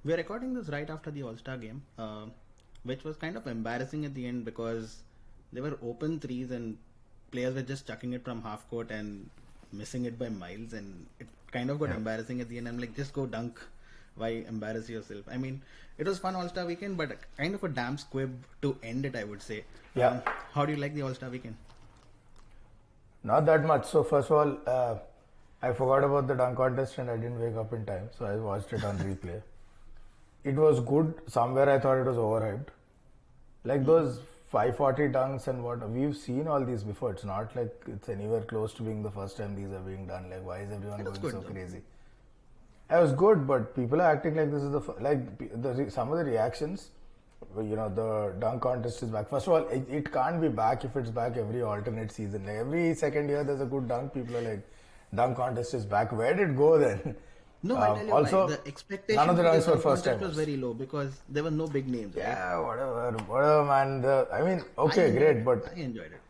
We're recording this right after the All-Star game, which was kind of embarrassing at the end because there were open threes and players were just chucking it from half court and missing it by miles, and it kind of got embarrassing at the end. I'm like, just go dunk. Why embarrass yourself? I mean, it was fun All-Star weekend, but kind of a damn squib to end it, I would say. Yeah. How do you like the All-Star weekend? Not that much. So first of all, I forgot about the dunk contest and I didn't wake up in time, so I watched it on replay. It was good. Somewhere I thought it was overhyped. Like those 540 dunks and what, we've seen all these before. It's not like it's anywhere close to being the first time these are being done. Like, why is everyone going so crazy? It was good, but people are acting like this is some of the reactions. The dunk contest is back. First of all, it can't be back if it's back every alternate season. Like every second year there's a good dunk. People are like, dunk contest is back. Where did it go then? No, I tell you also, the expectation none of the dunks were first time was very low because there were no big names. Yeah, right? whatever, man. Great, but I enjoyed it.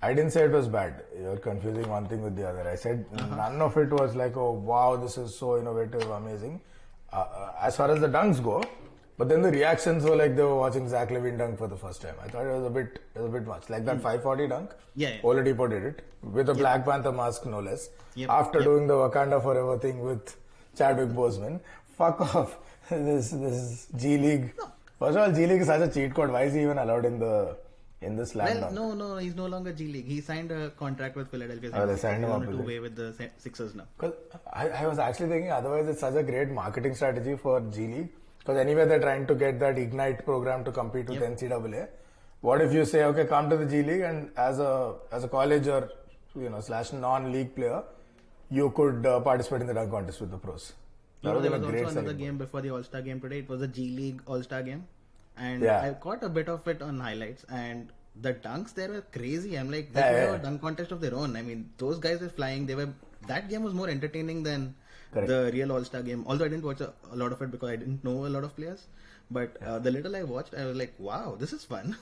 I didn't say it was bad. You're confusing one thing with the other. I said none of it was like, oh wow, this is so innovative, amazing. As far as the dunks go, but then the reactions were like they were watching Zach LaVine dunk for the first time. I thought it was a bit much. Like that 540 dunk. Yeah. Oladipo did it with a Black Panther mask, no less. After doing the Wakanda Forever thing with Chadwick Boseman. Fuck off. This G League. No. First of all, G League is such a cheat code. Why is he even allowed in the slam dunk? No, he's no longer G League. He signed a contract with Philadelphia. They signed him up to way with the Sixers now. Because I was actually thinking, otherwise it's such a great marketing strategy for G League. Because anyway, they're trying to get that Ignite program to compete with NCAA. What if you say, okay, come to the G League and as a college or / non-league player, you could participate in the dunk contest with the pros. There was also another game before the All-Star game today. It was a G League All-Star game. And I caught a bit of it on highlights. And the dunks there were crazy. I'm like, they could have a dunk contest of their own. I mean, those guys were flying. That game was more entertaining than the real All-Star game. Although I didn't watch a lot of it because I didn't know a lot of players. But the little I watched, I was like, wow, this is fun.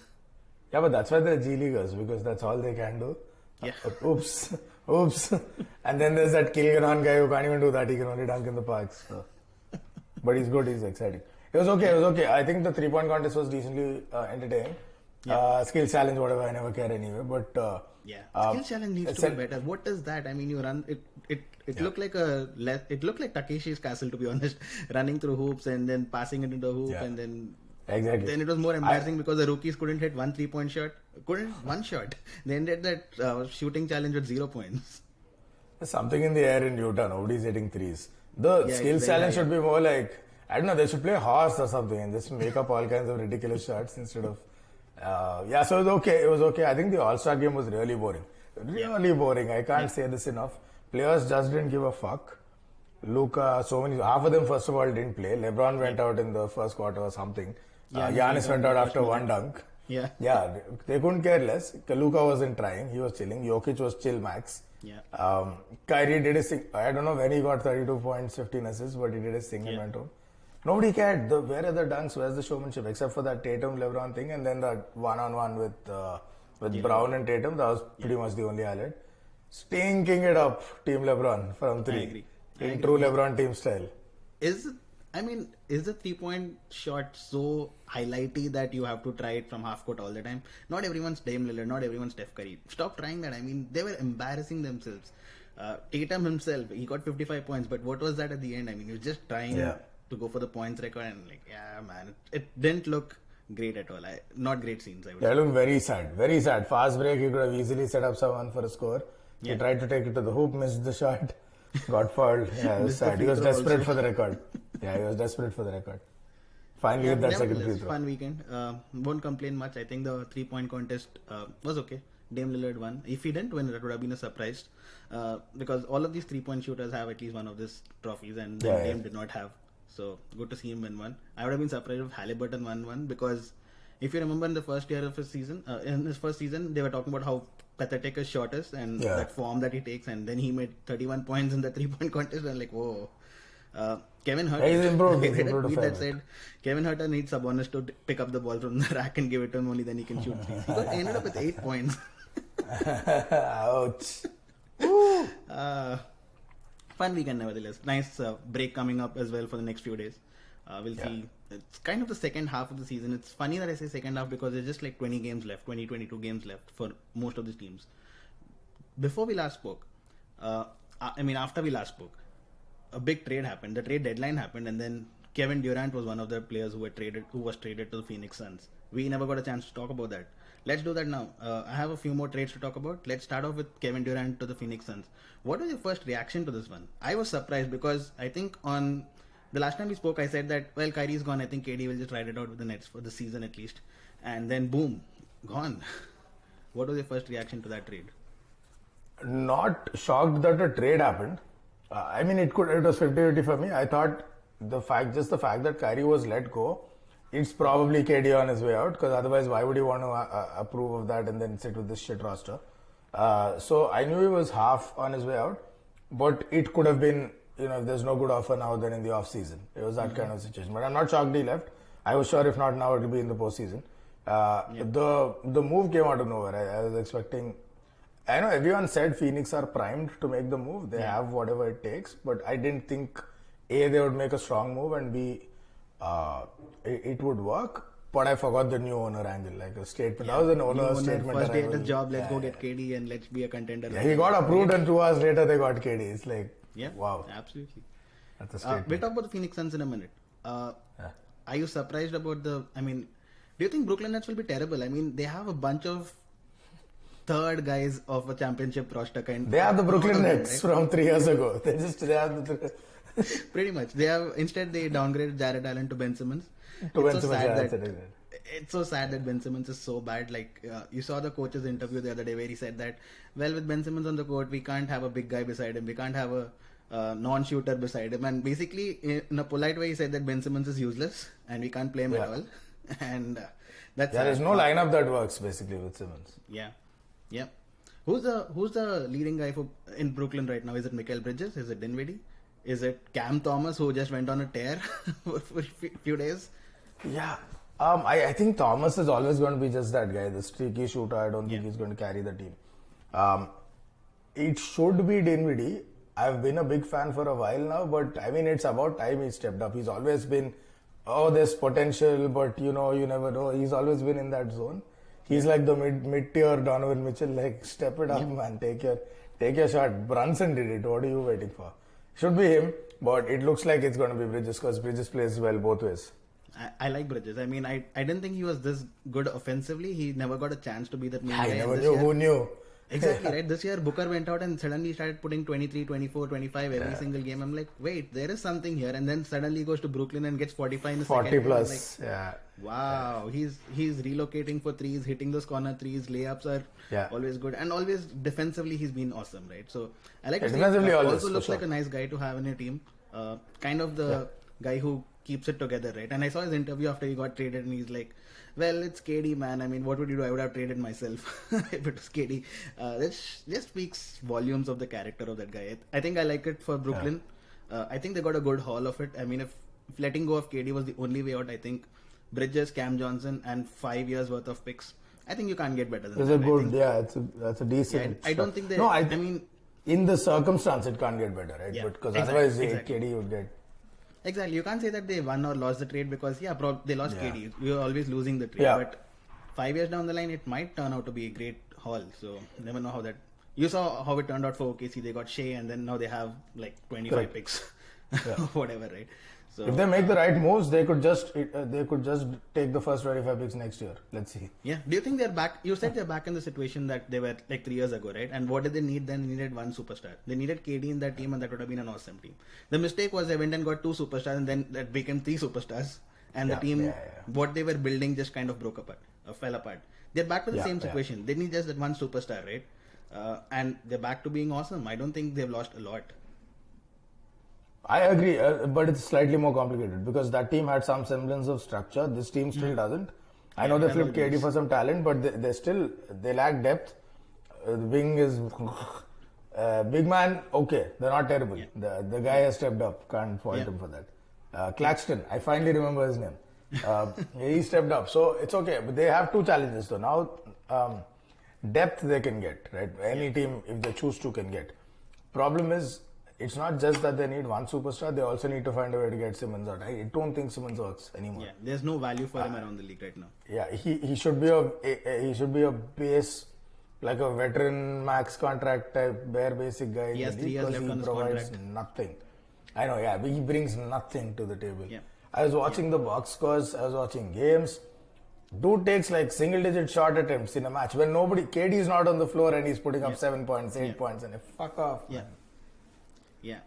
Yeah, but that's why they're G Leaguers, because that's all they can do. Yeah. Oops. And then there's that Kilganon guy who can't even do that. He can only dunk in the parks. So. But he's good. He's exciting. It was okay. I think the 3-point contest was decently entertaining. Skill challenge, whatever, I never care anyway. But skill challenge needs to be better. What is that? I mean, you run it looked like Takeshi's Castle, to be honest. Running through hoops and then passing it into a hoop and then. Exactly. Then it was more embarrassing because the rookies couldn't hit one 3-point shot. One shot. They ended that shooting challenge with 0 points. There's something in the air in Utah. Nobody's hitting threes. The skill challenge should be more like, I don't know, they should play horse or something and just make up all kinds of ridiculous shots instead of. So it was okay. I think the All-Star game was really boring. Really boring. I can't say this enough. Players just didn't give a fuck. Luka, half of them first of all didn't play. LeBron went out in the first quarter or something. Giannis went out after one dunk. Yeah, they couldn't care less. Luka wasn't trying. He was chilling. Jokic was chill max. Kyrie did his thing. I don't know when he got 32 points, 15 assists, but he did his thing and went home. Nobody cared. Where are the dunks? Where's the showmanship? Except for that Tatum LeBron thing, and then that one-on-one with Brown and Tatum. That was pretty much the only highlight. Stinking it up, Team LeBron from 3. I agree. In true LeBron team style. Is the 3-point shot so highlighty that you have to try it from half court all the time? Not everyone's Dame Lillard, not everyone's Steph Curry. Stop trying that. I mean, they were embarrassing themselves. Tatum himself, he got 55 points, but what was that at the end? I mean, he was just trying to go for the points record and it didn't look great at all. Not great scenes, I would say. They looked very sad. Very sad. Fast break, he could have easily set up someone for a score. He tried to take it to the hoop, missed the shot. Got fouled. Yeah, it was sad. He was desperate for the record. Yeah, he was desperate for the record. Finally hit that second free throw. Fun weekend. Won't complain much. I think the 3-point contest was okay. Dame Lillard won. If he didn't win, that would have been a surprise. Because all of these 3-point shooters have at least one of these trophies and Dame did not have. So good to see him win one. I would have been surprised if Halliburton won one because if you remember in the first year of his season, in his first season, they were talking about how pathetic his shot is and that form that he takes, and then he made 31 points in the 3-point contest. And like, whoa. Kevin Huerter. He's improved. He's improved. Tweet that said Kevin Huerter needs Sabonis to pick up the ball from the rack and give it to him. Only then he can shoot threes. He ended up with 8 points. Ouch. Fun weekend nevertheless. Nice break coming up as well for the next few days. We'll see. It's kind of the second half of the season. It's funny that I say second half because there's just like 20 games left, 22 games left for most of the teams. Before we last spoke, after we last spoke, a big trade happened. The trade deadline happened, and then Kevin Durant was one of the players who was traded to the Phoenix Suns. We never got a chance to talk about that. Let's do that now. I have a few more trades to talk about. Let's start off with Kevin Durant to the Phoenix Suns. What was your first reaction to this one? I was surprised because I think on the last time we spoke, I said that, well, Kyrie's gone. I think KD will just ride it out with the Nets for the season at least. And then boom, gone. What was your first reaction to that trade? Not shocked that a trade happened. It was 50-50 for me. I thought the fact that Kyrie was let go, it's probably KD on his way out, because otherwise why would you want to approve of that and then sit with this shit roster? So I knew he was half on his way out, but it could have been, if there's no good offer now, then in the off season. It was that kind of situation. But I'm not shocked he left. I was sure if not now, it will be in the postseason. The move came out of nowhere. I was expecting. I know everyone said Phoenix are primed to make the move. They have whatever it takes, but I didn't think A, they would make a strong move, and B, it would work. But I forgot the new owner angle, like a statement. That was an owner statement. First day at his job, let's go get KD and let's be a contender. Yeah, he got approved, and 2 hours later they got KD. It's like, wow. Absolutely. That's a statement. We'll talk about the Phoenix Suns in a minute. Are you surprised about do you think Brooklyn Nets will be terrible? They have a bunch of third guys of a championship roster kind. They are the Brooklyn Nets from 3 years ago. They are the pretty much. They downgraded Jared Allen to Ben Simmons. It's so sad that Ben Simmons is so bad. Like you saw the coach's interview the other day where he said that, well, with Ben Simmons on the court, we can't have a big guy beside him. We can't have a non-shooter beside him. And basically, in a polite way, he said that Ben Simmons is useless and we can't play him at all. And there is no lineup that works basically with Simmons. Yeah. Who's the leading guy in Brooklyn right now? Is it Mikal Bridges? Is it Dinwiddie? Is it Cam Thomas, who just went on a tear for a few days? Yeah. I think Thomas is always going to be just that guy, the streaky shooter. I don't think he's going to carry the team. It should be Dinwiddie. I've been a big fan for a while now, but it's about time he stepped up. He's always been, there's potential, but you never know. He's always been in that zone. He's like the mid-tier Donovan Mitchell, like step it up, man. Take your shot. Brunson did it. What are you waiting for? Should be him, but it looks like it's going to be Bridges, because Bridges plays well both ways. I like Bridges. I didn't think he was this good offensively. He never got a chance to be that main guy. I never knew. Who knew? Exactly, right? This year, Booker went out and suddenly started putting 23, 24, 25 every single game. I'm like, wait, there is something here. And then suddenly he goes to Brooklyn and gets 45 in the 40 second. 40 plus, like, wow, he's relocating for threes, hitting those corner threes. Layups are always good. And always defensively, he's been awesome, right? So I like to see him. Also looks like a nice guy to have in your team. Kind of the guy who keeps it together, right? And I saw his interview after he got traded, and he's like, well, it's KD, man. What would you do? I would have traded myself if it was KD. This just speaks volumes of the character of that guy. I think I like it for Brooklyn. I think they got a good haul of it. If letting go of KD was the only way out, I think Bridges, Cam Johnson, and 5 years worth of picks. I think you can't get better than that. That's a decent. I don't think they. No, in the circumstance, it can't get better, right? Because otherwise, KD would get. Exactly. You can't say that they won or lost the trade because, they lost KD. You're always losing the trade. But 5 years down the line, it might turn out to be a great haul. So, never know how that... You saw how it turned out for OKC. They got Shea, and then now they have like 25 picks. Whatever, right? So if they make the right moves, they could just take the first 25 picks next year. Let's see. Yeah. Do you think they're back? You said they're back in the situation that they were like 3 years ago, right? And what did they need then? They needed one superstar. They needed KD in that team, and that would have been an awesome team. The mistake was they went and got 2 superstars, and then that became 3 superstars. And the team, what they were building just kind of broke apart, fell apart. They're back to the same situation. They need just that one superstar, right? And they're back to being awesome. I don't think they've lost a lot. I agree, but it's slightly more complicated because that team had some semblance of structure. This team still doesn't. I know they flipped KD for some talent, but they lack depth. The wing is big man. Okay, they're not terrible. The guy has stepped up. Can't fault him for that. Claxton, I finally remember his name. He stepped up, so it's okay. But they have 2 challenges though. Now, depth they can get, right? Any team, if they choose to, can get. Problem is, it's not just that they need one superstar; they also need to find a way to get Simmons out. I don't think Simmons works anymore. Yeah, there's no value for him around the league right now. Yeah, he should be a base, like a veteran max contract type, bare basic guy. He has 3 years left on his provides contract. nothing. I know, yeah, but he brings nothing to the table. Yeah. I was watching the box scores. I was watching games. Dude takes like single-digit shot attempts in a match when KD is not on the floor and he's putting up 7 points, 8 points, and fuck off. Yeah. Man. Yeah,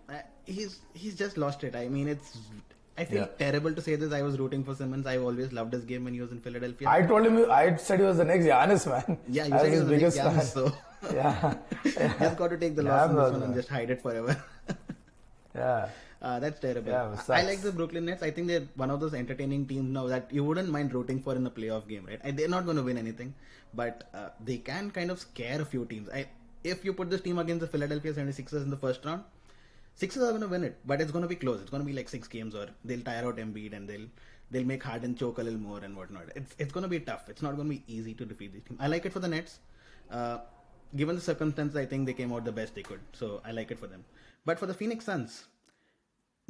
he's just lost it. I mean, I feel terrible to say this. I was rooting for Simmons. I always loved his game when he was in Philadelphia. I told him, I said he was the next Giannis, man. Yeah, you I said was he was his the next biggest fan. Giannis, so Yeah. just got to take the loss on this one and just hide it forever. Yeah. That's terrible. Yeah, it I sucks. like the Brooklyn Nets. I think they're one of those entertaining teams now that you wouldn't mind rooting for in a playoff game, right? And they're not going to win anything, but they can kind of scare a few teams. If you put this team against the Philadelphia 76ers in the first round, Sixers are going to win it, but it's going to be close. It's going to be like 6 games, or they'll tire out Embiid and they'll make Harden choke a little more and whatnot. It's going to be tough. It's not going to be easy to defeat this team. I like it for the Nets. Given the circumstances, I think they came out the best they could. So I like it for them. But for the Phoenix Suns,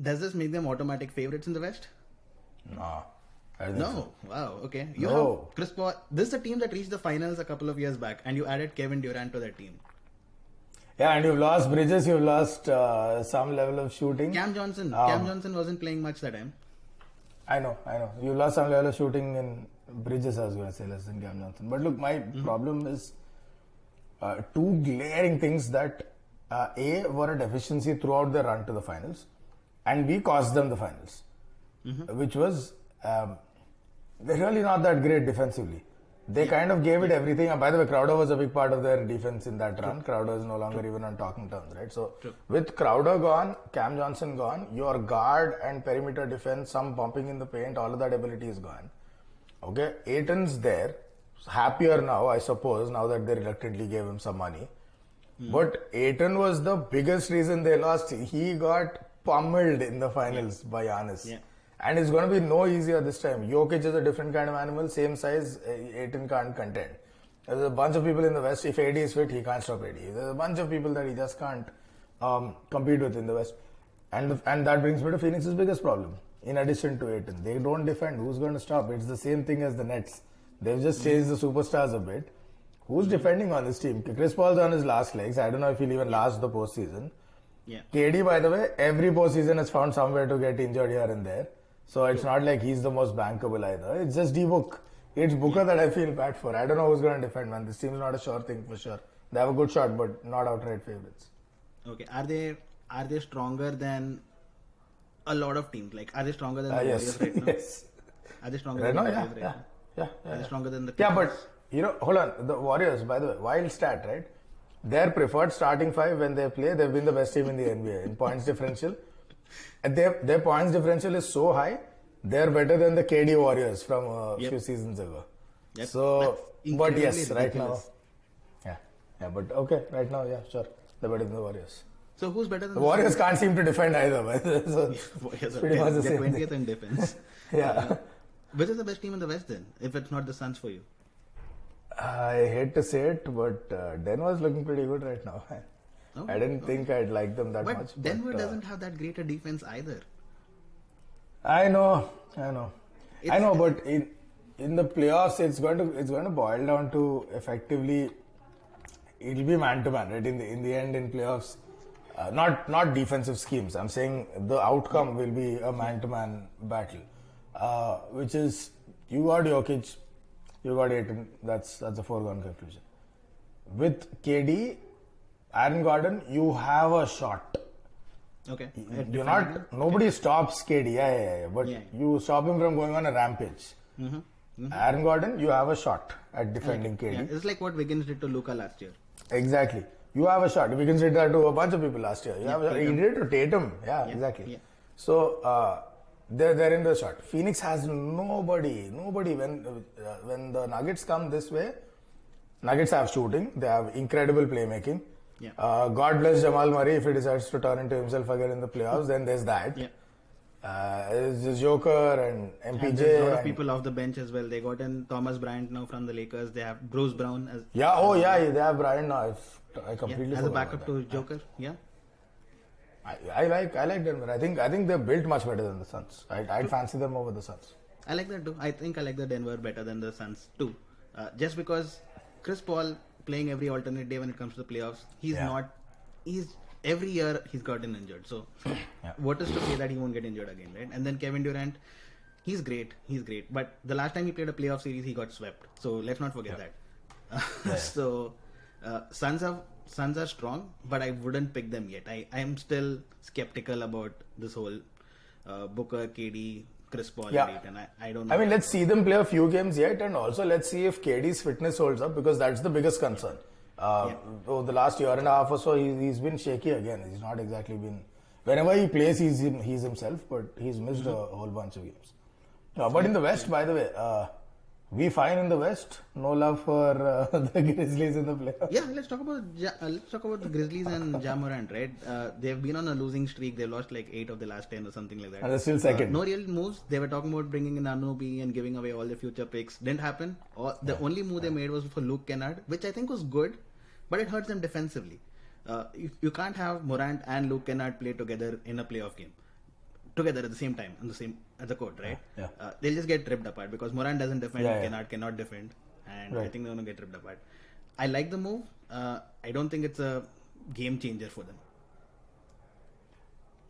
does this make them automatic favorites in the West? No. I don't No. think so. Wow. Okay. You No. have Chris Paul. This is a team that reached the finals a couple of years back, and you added Kevin Durant to that team. Yeah, and you've lost Bridges, you've lost some level of shooting. Cam Johnson. Cam Johnson wasn't playing much that time. I know. You lost some level of shooting in Bridges, I was going to say, less than Cam Johnson. But look, my problem is two glaring things that A, were a deficiency throughout their run to the finals, and B, caused them the finals, which was they're really not that great defensively. They kind of gave it everything. And by the way, Crowder was a big part of their defense in that run. Crowder is no longer even on talking terms, right? So with Crowder gone, Cam Johnson gone, your guard and perimeter defense, some bumping in the paint, all of that ability is gone. Okay, Aiton's there, happier now, I suppose, now that they reluctantly gave him some money. But Aiton was the biggest reason they lost. He got pummeled in the finals by Giannis. Yeah. And it's going to be no easier this time. Jokic is a different kind of animal, same size, Aiton can't contend. There's a bunch of people in the West, if AD is fit, he can't stop AD. There's a bunch of people that he just can't compete with in the West. And that brings me to Phoenix's biggest problem. In addition to Aiton, they don't defend. Who's going to stop? It's the same thing as the Nets. They've just changed the superstars a bit. Who's defending on this team? Chris Paul's on his last legs. I don't know if he'll even last the postseason. Yeah. KD, by the way, every postseason has found somewhere to get injured here and there. So it's not like he's the most bankable either. It's just D-Book. It's Booker that I feel bad for. I don't know who's going to defend, man. This team's not a sure thing for sure. They have a good shot, but not outright favorites. Okay. Are they stronger than a lot of teams? Like, are they stronger than the Yes. Warriors right now? Yes. Are they stronger Right than now, the yeah. Warriors right Yeah. now? Yeah. Are they stronger than the Yeah, Clippers? but, hold on. The Warriors, by the way, wild stat, right? Their preferred starting five when they play, they've been the best team in the NBA in points differential. And their points differential is so high, they're better than the KD Warriors from a few seasons ago. Yep. So, That's but yes, incredibly right now. ridiculous. Yeah, but okay, right now, yeah, sure. They're better than the Warriors. So who's better than The Warriors can't seem to defend either, by the way. So Warriors it's are pretty much the they're same 20th thing. in defense. Yeah. Which is the best team in the West then, if it's not the Suns for you? I hate to say it, but Denver's looking pretty good right now. Oh, I didn't think I'd like them that But much. Denver doesn't have that great a defense either. I know. But in the playoffs, it's going to boil down to effectively. It'll be man to man, right? In the end, in playoffs, not defensive schemes. I'm saying the outcome will be a man to man battle, which is you got Jokic, you got Aiton. That's a foregone conclusion. With KD, Aaron Gordon, you have a shot. Okay. Nobody stops KD, yeah. But you stop him from going on a rampage. Aaron Gordon, you have a shot at defending KD. Yeah, it's like what Wiggins did to Luka last year. Exactly. You have a shot. We can say that to a bunch of people last year. You have a shot. He did it to Tatum. Yeah, exactly. Yeah. So they're in the shot. Phoenix has nobody. When the Nuggets come this way, Nuggets have shooting. They have incredible playmaking. Yeah. God bless Jamal Murray if he decides to turn into himself again in the playoffs. Then there's that. Yeah. There's Joker and MPJ. And there's a lot of people off the bench as well. They got in Thomas Bryant now from the Lakers. They have Bruce Brown as they have Bryant now. I completely as a forgot backup about to Joker. Yeah. I like Denver. I think they're built much better than the Suns. I'd fancy them over the Suns. I like that too. I think I like the Denver better than the Suns too. Just because Chris Paul playing every alternate day when it comes to the playoffs, he's every year he's gotten injured. So what is to say that he won't get injured again, right? And then Kevin Durant, he's great. But the last time he played a playoff series, he got swept. So let's not forget that. So Suns are strong, but I wouldn't pick them yet. I am still skeptical about this whole Booker, KD, Chris Paul debate, and I don't know. I mean, let's see them play a few games yet, and also let's see if KD's fitness holds up, because that's the biggest concern. Over the last year and a half or so, he's been shaky again. He's not exactly been. Whenever he plays, he's himself, but he's missed a whole bunch of games. But in the West, by the way, we fine in the West. No love for the Grizzlies in the playoffs. Yeah, let's talk about the Grizzlies and Ja Morant, right? They've been on a losing streak. They've lost like 8 of the last 10 or something like that. And they're still second. No real moves. They were talking about bringing in Anunoby and giving away all the future picks. Didn't happen. The only move they made was for Luke Kennard, which I think was good, but it hurts them defensively. You can't have Morant and Luke Kennard play together in a playoff game. Together at the same time at the court, right? They'll just get ripped apart because Morant doesn't defend, Kennard cannot defend, and I think they're going to get ripped apart. I like the move. I don't think it's a game changer for them.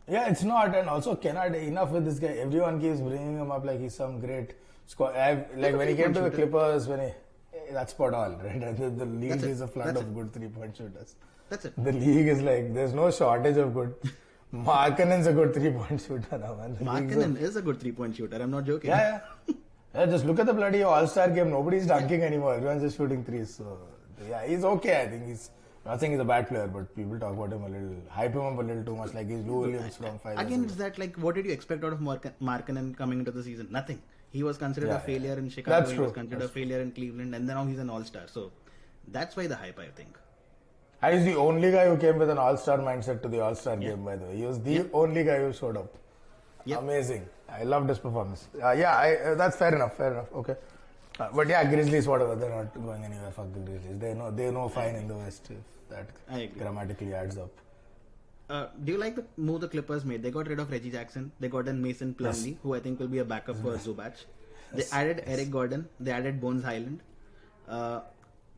Yeah, it's not, and also Kennard, enough with this guy. Everyone keeps bringing him up like he's some great score. When he came to the Clippers, that's spot on, right? The league is a flood of good 3-point shooters. That's it. The league is like, there's no shortage of good. Markkanen's a good 3-point shooter now, man. Markkanen is a good 3-point shooter. I'm not joking. Yeah. Just look at the bloody All-Star game. Nobody's dunking anymore. Everyone's just shooting threes. So, yeah, he's okay. I think he's not saying he's a bad player, but people talk about him a little, hype him up a little too much, like he's Lou Williams from 5 years Again, ago. it's that, like, what did you expect out of Markkanen coming into the season? Nothing. He was considered a failure in Chicago. That's he true. was considered a failure in Cleveland, and now he's an All-Star. So that's why the hype, I think. And he's the only guy who came with an all-star mindset to the all-star game, by the way. He was the only guy who showed up. Amazing. I loved his performance. That's fair enough. Okay. But yeah, Grizzlies, whatever. They're not going anywhere. Fuck the Grizzlies. They know fine in the West if that grammatically adds up. Do you like the move the Clippers made? They got rid of Reggie Jackson. They got in Mason Plumlee, who I think will be a backup for Zubac. They added Eric Gordon. They added Bones Highland.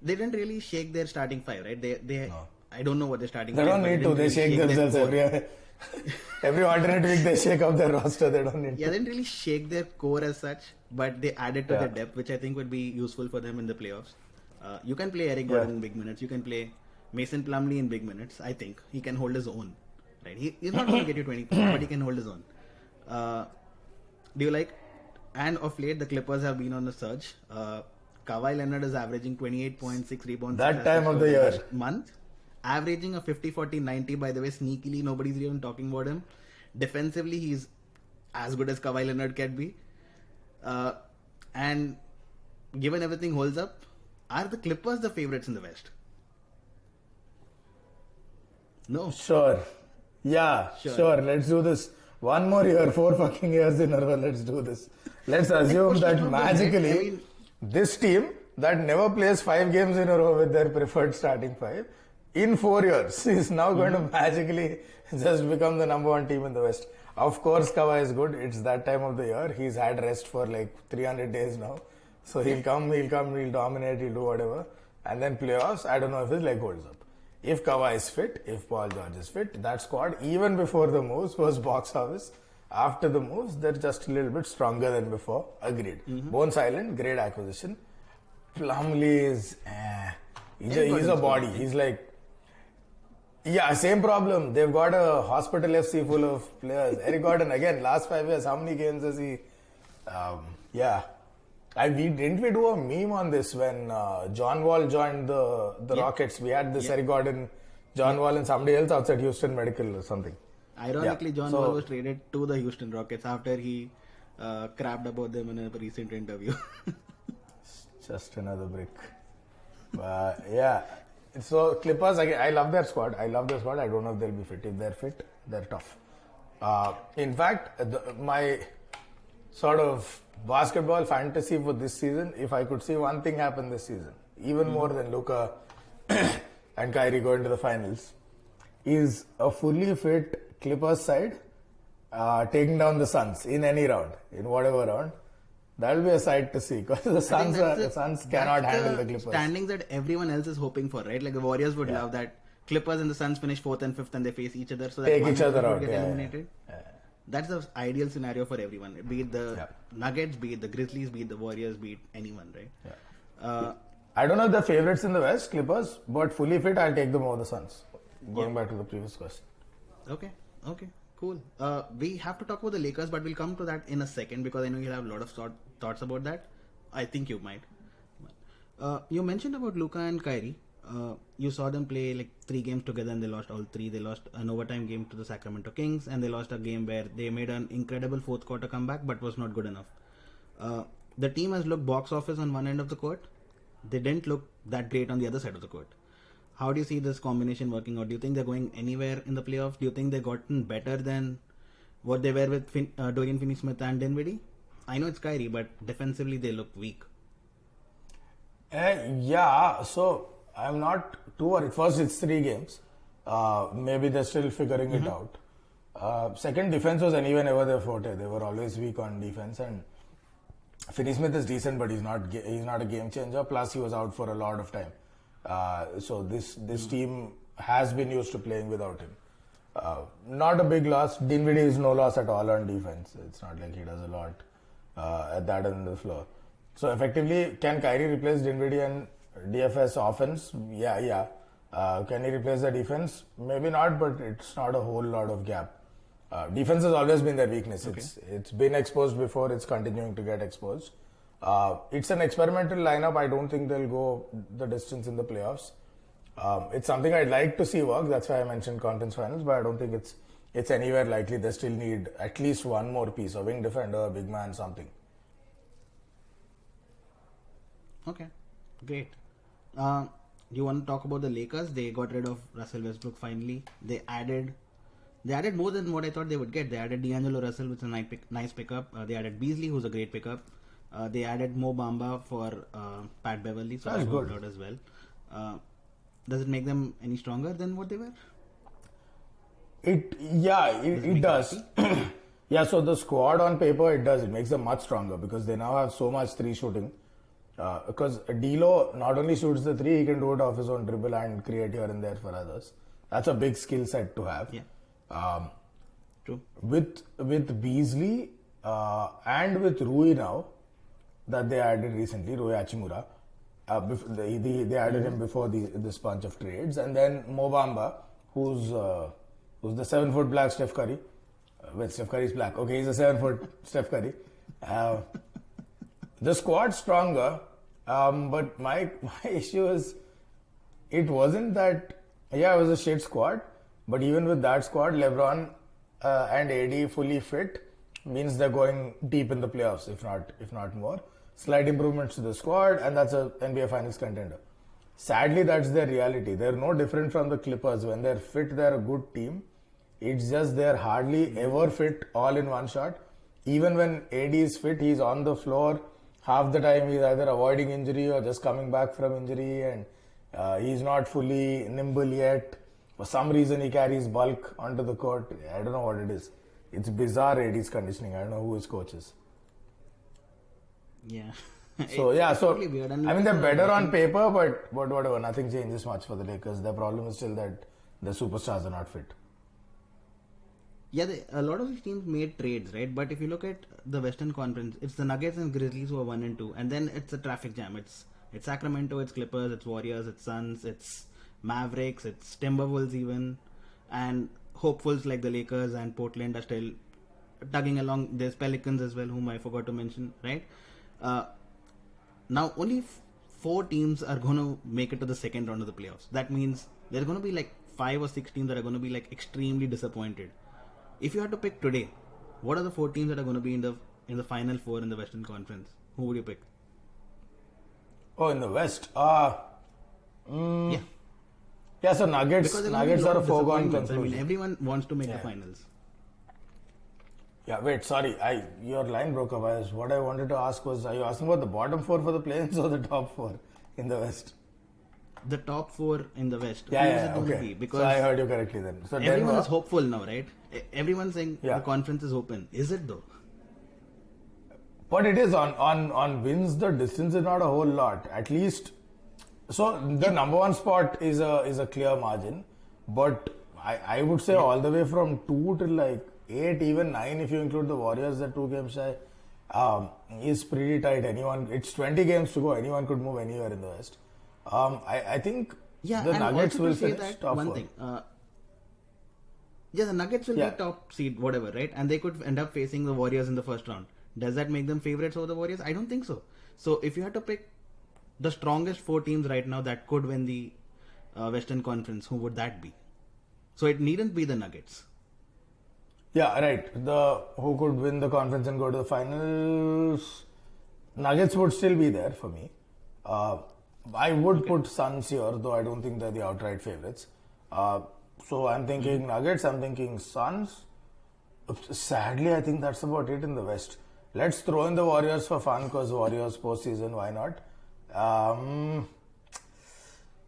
They didn't really shake their starting 5, right? They I don't know what they're starting. They don't need to. They shake themselves every alternate week. They shake up their roster. They don't need to. They didn't really shake their core as such, but they added to their depth, which I think would be useful for them in the playoffs. You can play Eric Gordon in big minutes. You can play Mason Plumlee in big minutes. I think he can hold his own. Right? He's not going to get you 20 points, but he can hold his own. Do you like? And of late, the Clippers have been on a surge. Kawhi Leonard is averaging 28.6 rebounds. That time of the year. Month. Averaging a 50-40-90, by the way, sneakily, nobody's even talking about him. Defensively, he's as good as Kawhi Leonard can be. And given everything holds up, are the Clippers the favorites in the West? No. Sure. Yeah, sure. Let's do this. One more year, 4 fucking years in a row, let's do this. Let's assume that magically, this team that never plays 5 games in a row with their preferred starting 5, in 4 years, is now going to magically just become the number 1 team in the West. Of course, Kawhi is good. It's that time of the year. He's had rest for like 300 days now. So he'll come, he'll dominate, he'll do whatever. And then playoffs, I don't know if his leg holds up. If Kawhi is fit, if Paul George is fit, that squad, even before the moves, was box office. After the moves, they're just a little bit stronger than before. Agreed. Bones Island, great acquisition. Plumlee is, he's a body. He's like, yeah, same problem. They've got a hospital FC full of players. Eric Gordon, again, last 5 years, how many games has he? Didn't we do a meme on this when John Wall joined the Rockets? We had this Eric Gordon, John Wall, and somebody else outside Houston Medical or something. Ironically, John Wall was traded to the Houston Rockets after he crapped about them in a recent interview. Just another brick. So Clippers, I love their squad. I don't know if they'll be fit. If they're fit, they're tough. In fact, my sort of basketball fantasy for this season, if I could see one thing happen this season, even more than Luka and Kyrie going to the finals, is a fully fit Clippers side taking down the Suns in any round, in whatever round. That'll be a sight to see because the Suns cannot handle the Clippers. Standings that everyone else is hoping for, right? Like the Warriors would love that. Clippers and the Suns finish 4th and 5th and they face each other so that Take one each other would out. get Yeah, eliminated. That's the ideal scenario for everyone. Be it the Nuggets, be it the Grizzlies, be it the Warriors, be it anyone, right? I don't know if they're favorites in the West, Clippers, but fully fit, I'll take them over the Suns. Going back to the previous question. Okay, cool. We have to talk about the Lakers, but we'll come to that in a second because I know you have a lot of thoughts about that. I think you might. You mentioned about Luka and Kyrie. You saw them play like 3 games together and they lost all 3. They lost an overtime game to the Sacramento Kings and they lost a game where they made an incredible 4th quarter comeback but was not good enough. The team has looked box office on one end of the court. They didn't look that great on the other side of the court. How do you see this combination working out? Do you think they're going anywhere in the playoffs? Do you think they've gotten better than what they were with Dorian Finney-Smith and Dinwiddie? I know it's Kyrie, but defensively they look weak. So I'm not too worried. First, it's 3 games. Maybe they're still figuring it out. Second, defense was anyway never their forte. They were always weak on defense, and Finney-Smith is decent, but he's not a game changer. Plus, he was out for a lot of time. So this team has been used to playing without him. Not a big loss. Dinwiddie is no loss at all on defense. It's not like he does a lot at that end of the floor. So effectively, can Kyrie replace Dinwiddie and DFS offense? Yeah. Can he replace the defense? Maybe not, but it's not a whole lot of gap. Defense has always been their weakness. Okay. It's been exposed before. It's continuing to get exposed. It's an experimental lineup. I don't think they'll go the distance in the playoffs. It's something I'd like to see work. That's why I mentioned conference finals, but I don't think it's anywhere likely. They still need at least one more piece, a wing defender, a big man, something. Okay, great. You want to talk about the Lakers? They got rid of Russell Westbrook finally. They added more than what I thought they would get. They added D'Angelo Russell, which is a nice pickup. They added Beasley, who's a great pickup. They added Mo Bamba for Pat Beverly, so that's that good. worked out as well. Does it make them any stronger than what they were? It does. So the squad on paper, it does. It makes them much stronger because they now have so much 3 shooting. Because D'Lo not only shoots the 3, he can do it off his own dribble and create here and there for others. That's a big skill set to have. Yeah. True. With Beasley and with Rui now, that they added recently, Rui Hachimura. They added him before this bunch of trades. And then Mo Bamba, who's the 7-foot black Steph Curry. Steph Curry's black. Okay, he's a 7-foot Steph Curry. The squad's stronger, but my issue is, it wasn't that, it was a shit squad, but even with that squad, LeBron and AD fully fit means they're going deep in the playoffs, if not more. Slight improvements to the squad, and that's a NBA Finals contender. Sadly, that's their reality. They're no different from the Clippers. When they're fit, they're a good team. It's just they're hardly ever fit all in one shot. Even when AD is fit, he's on the floor. Half the time he's either avoiding injury or just coming back from injury, and he's not fully nimble yet. For some reason, he carries bulk onto the court. I don't know what it is. It's bizarre AD's conditioning. I don't know who his coach is. Yeah. So totally weird. I mean, they're better on paper, but whatever. Nothing changes much for the Lakers. The problem is still that the superstars are not fit. Yeah, a lot of these teams made trades, right? But if you look at the Western Conference, it's the Nuggets and Grizzlies who are 1 and 2, and then it's a traffic jam. It's Sacramento, it's Clippers, it's Warriors, it's Suns, it's Mavericks, it's Timberwolves even, and hopefuls like the Lakers and Portland are still tugging along. There's Pelicans as well, whom I forgot to mention, right? Now only 4 teams are going to make it to the second round of the playoffs. That means there's going to be like 5 or 6 teams that are going to be like extremely disappointed. If you had to pick today, what are the 4 teams that are going to be in the final 4 in the Western Conference? Who would you pick? Oh, in the West? Yeah. Yeah, so Nuggets are a foregone conclusion. I mean, everyone wants to make the finals. Yeah, wait, sorry. Your line broke up. What I wanted to ask was, are you asking about the bottom 4 for the play-ins or the top 4 in the West? the top 4 in the West, Yeah, who yeah, is it going to okay. be? Because So I heard you correctly then. So everyone Denver, is hopeful now, right? Everyone's saying Yeah. the conference is open. Is it though? but it is on wins. The distance is not a whole lot. At least, so the number one spot is a clear margin. But I would say all the way from 2 to like 8, even 9, if you include the Warriors, the 2 games shy, is pretty tight. It's 20 games to go. Anyone could move anywhere in the West. I think Yeah, the and Nuggets also will to say finish that top one 4. thing. Yeah, the Nuggets will Yeah. be top seed, whatever, right? And they could end up facing the Warriors in the first round. Does that make them favorites over the Warriors? I don't think so. So if you had to pick the strongest 4 teams right now that could win the Western Conference, who would that be? So it needn't be the Nuggets. Yeah, right. The who could win the conference and go to the finals? Nuggets would still be there for me. I would put Suns here, though I don't think they're the outright favorites. So I'm thinking Nuggets. I'm thinking Suns. Sadly, I think that's about it in the West. Let's throw in the Warriors for fun because Warriors postseason. Why not?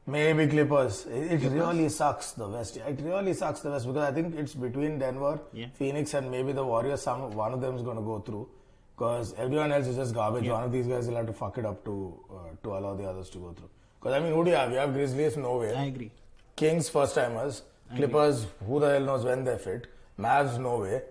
Maybe Clippers. It really sucks the West. It really sucks the West because I think it's between Denver, Yeah. Phoenix, and maybe the Warriors. One of them is going to go through because everyone else is just garbage. One of these guys will have to fuck it up to allow the others to go through. Because I mean, who do you have? You have Grizzlies, no way. I agree. Kings, first timers. Clippers, who the hell knows when they fit. Mavs, no way.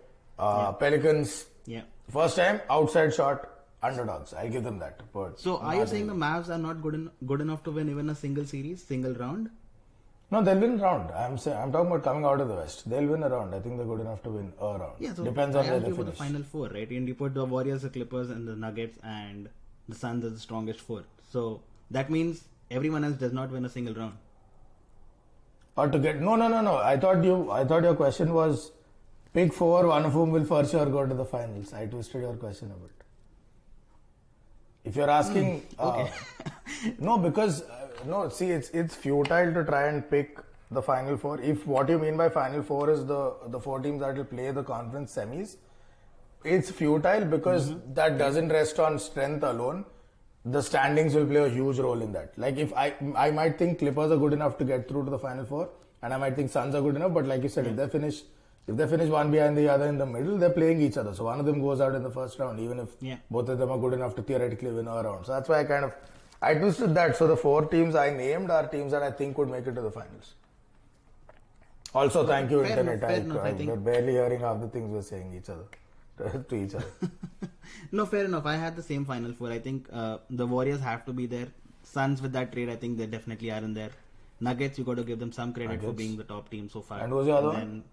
Pelicans, Yeah. first time, outside shot, underdogs. I'll give them that. But So are you saying the Mavs are not good enough to win even a single series, single round? No, they'll win a round. I'm talking about coming out of the West. They'll win a round. I think they're good enough to win a round. Yeah, so Depends on I where asked they you for the finish. final 4, right? And you put the Warriors, the Clippers, and the Nuggets, and the Suns as the strongest 4. So that means everyone else does not win a single round. Or to get no. I thought your question was pick 4, one of whom will for sure go to the finals. I twisted your question a bit. If you're asking, okay. no, because no, see, it's futile to try and pick the final 4. If what you mean by final 4 is the 4 teams that will play the conference semis, it's futile because that doesn't rest on strength alone. The standings will play a huge role in that. Like if I might think Clippers are good enough to get through to the final 4, and I might think Suns are good enough, but like you said, if they finish one behind the other in the middle, they're playing each other. So one of them goes out in the first round, even if both of them are good enough to theoretically win a round. So that's why I twisted that. So the 4 teams I named are teams that I think would make it to the finals. Also, thank you, Fair Internet. enough, I think. We're barely hearing half the things we're saying to each other. No, fair enough. I had the same final 4. I think the Warriors have to be there. Suns with that trade, I think they definitely are in there. Nuggets, you got to give them some credit for being the top team so far. And who's the other one?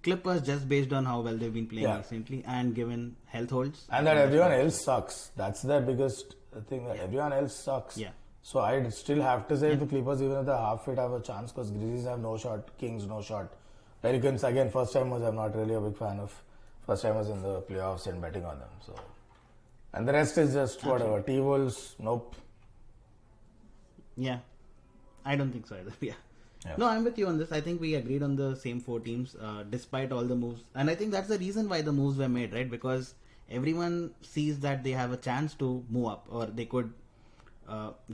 Clippers, just based on how well they've been playing recently and given health holds. And that everyone else sucks. That's their biggest thing. That everyone else sucks. Yeah. So I'd still have to say the Clippers, even if they're half fit, have a chance because Grizzlies have no shot, Kings no shot. Pelicans, again, first timers, I'm not really a big fan of first timers in the playoffs and betting on them. So, and the rest is just whatever. T-Wolves, nope. Yeah. I don't think so either. Yeah. No, I'm with you on this. I think we agreed on the same 4 teams despite all the moves. And I think that's the reason why the moves were made, right? Because everyone sees that they have a chance to move up or they could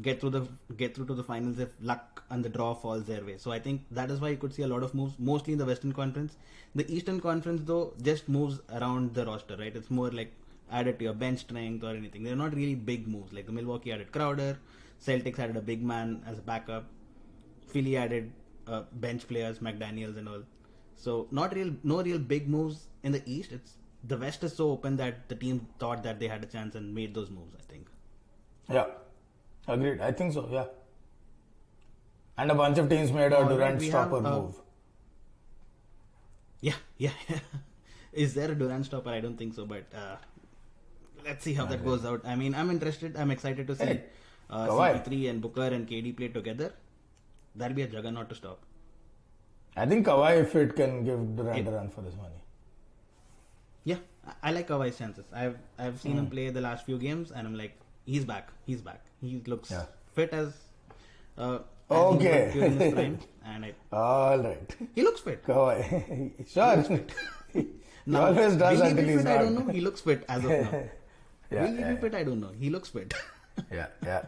get through to the finals if luck and the draw falls their way. So I think that is why you could see a lot of moves, mostly in the Western Conference. The Eastern Conference, though, just moves around the roster, right? It's more like added to your bench strength or anything. They're not really big moves. Like the Milwaukee added Crowder, Celtics added a big man as a backup, Philly added bench players, McDaniels and all. So no real big moves in the East. It's the West is so open that the team thought that they had a chance and made those moves, I think. Yeah. Agreed. I think so, yeah. And a bunch of teams made a Durant stopper move. Yeah. Is there a Durant stopper? I don't think so, but let's see how that goes out. I mean, I'm interested. I'm excited to see CP3 and Booker and KD play together. That'll be a juggernaut to stop. I think Kawhi, if it can give Durant a run for his money. Yeah, I like Kawhi's chances. I've seen him play the last few games, and I'm like, he's back. He looks fit as okay. during his prime, and all right. He looks fit. Kawhi, sure. He Now, always does will he until be he's fit? not. I don't know. He looks fit as of now. Will he be fit? I don't know. He looks fit. Yeah.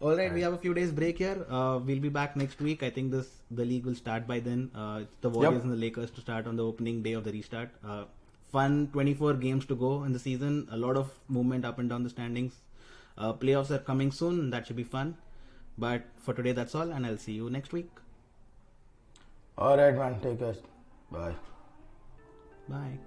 All right, we have a few days break here. We'll be back next week. I think the league will start by then. It's the Warriors and the Lakers to start on the opening day of the restart. Fun 24 games to go in the season. A lot of movement up and down the standings. Playoffs are coming soon. That should be fun. But for today, that's all, and I'll see you next week. All right, man. Take care. Bye. Bye.